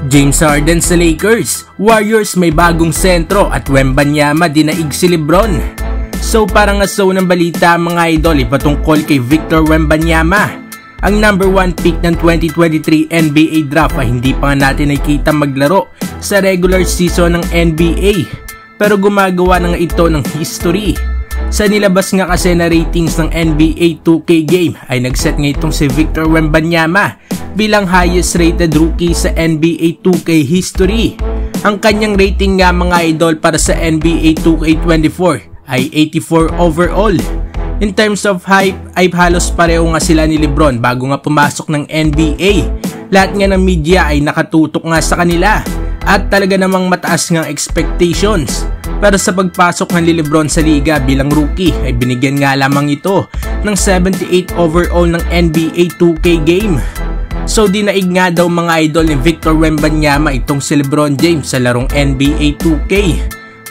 James Harden sa Lakers, Warriors may bagong sentro at Wembanyama dinaig si Lebron. So parang asaw ng balita mga idol ipatungkol kay Victor Wembanyama. Ang number 1 pick ng 2023 NBA draft ay hindi pa natin nakita maglaro sa regular season ng NBA. Pero gumagawa na nga ito ng history. Sa nilabas nga kasi na ratings ng NBA 2K game ay nagset nga itong si Victor Wembanyama bilang highest rated rookie sa NBA 2K history. Ang kanyang rating nga mga idol para sa NBA 2K24 ay 84 overall. In terms of hype ay halos pareho nga sila ni Lebron bago nga pumasok ng NBA. Lahat nga ng media ay nakatutok nga sa kanila at talaga namang mataas nga expectations. Pero sa pagpasok ng Lebron sa liga bilang rookie ay binigyan nga lamang ito ng 78 overall ng NBA 2K game. So dinaig nga daw mga idol ni Victor Wembanyama itong si LeBron James sa larong NBA 2K.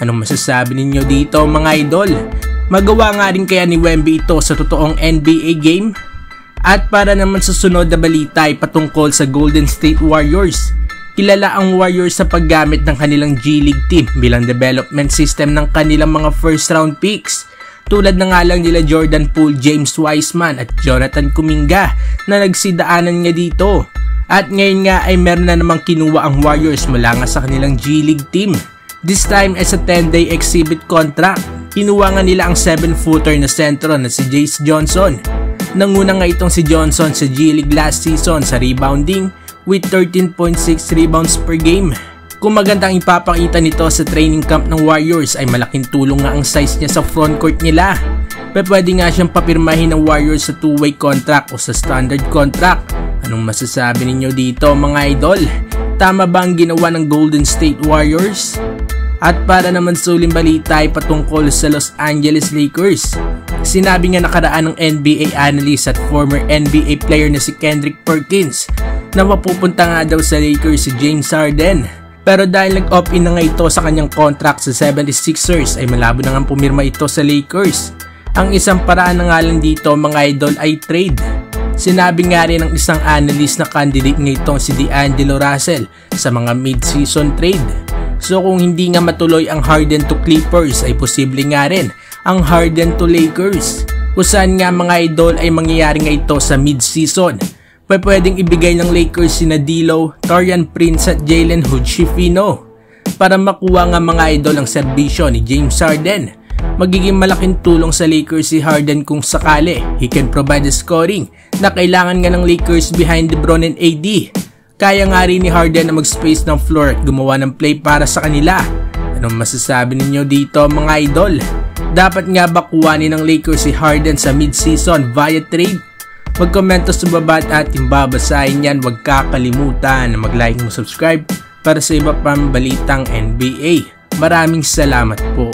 Anong masasabi ninyo dito mga idol? Magawa nga rin kaya ni Wemby ito sa totoong NBA game? At para naman sa sunod na balita ay patungkol sa Golden State Warriors. Kilala ang Warriors sa paggamit ng kanilang G League team bilang development system ng kanilang mga first round picks. Tulad na nga lang nila Jordan Poole, James Wiseman at Jonathan Kuminga na nagsidaanan nga dito. At ngayon nga ay meron na namang kinuha ang Warriors mula nga sa kanilang G League team. This time as a 10-day exhibit contract. Kinuha nga nila ang 7-footer na sentro na si Jace Johnson. Nanguna nga itong si Johnson sa G League last season sa rebounding with 13.6 rebounds per game. Kung magandang ipapakita nito sa training camp ng Warriors ay malaking tulong nga ang size niya sa frontcourt nila. Pwede nga siyang papirmahin ng Warriors sa 2-way contract o sa standard contract. Anong masasabi ninyo dito mga idol? Tama ba ang ginawa ng Golden State Warriors? At para naman sa uling balita ay patungkol sa Los Angeles Lakers. Sinabi nga nakaraan ng NBA analyst at former NBA player na si Kendrick Perkins na mapupunta nga daw sa Lakers si James Harden. Pero dahil nag-opt-in na nga ito sa kanyang contract sa 76ers ay malabo na nga pumirma ito sa Lakers. Ang isang paraan na nga lang dito mga idol ay trade. Sinabi nga rin ng isang analyst na candidate nga itong si D'Angelo Russell sa mga mid-season trade. So kung hindi nga matuloy ang Harden to Clippers ay posible nga rin ang Harden to Lakers. Kung saan nga mga idol ay mangyayari nga ito sa mid-season. Pwedeng ibigay ng Lakers sina D'Lo, Taurean Prince at Jalen Hood-Schifino para makuha nga mga idol ang serbisyo ni James Harden. Magiging malaking tulong sa Lakers si Harden kung sakali he can provide the scoring na kailangan nga ng Lakers behind LeBron and AD. Kaya nga rin ni Harden na mag-space ng floor at gumawa ng play para sa kanila. Anong masasabi ninyo dito mga idol? Dapat nga ba kuhanin ng Lakers si Harden sa mid-season via trade? Mag-komento sa baba at ating babasahin yan. Huwag kakalimutan na mag-like mo subscribe para sa iba pang balitang NBA. Maraming salamat po.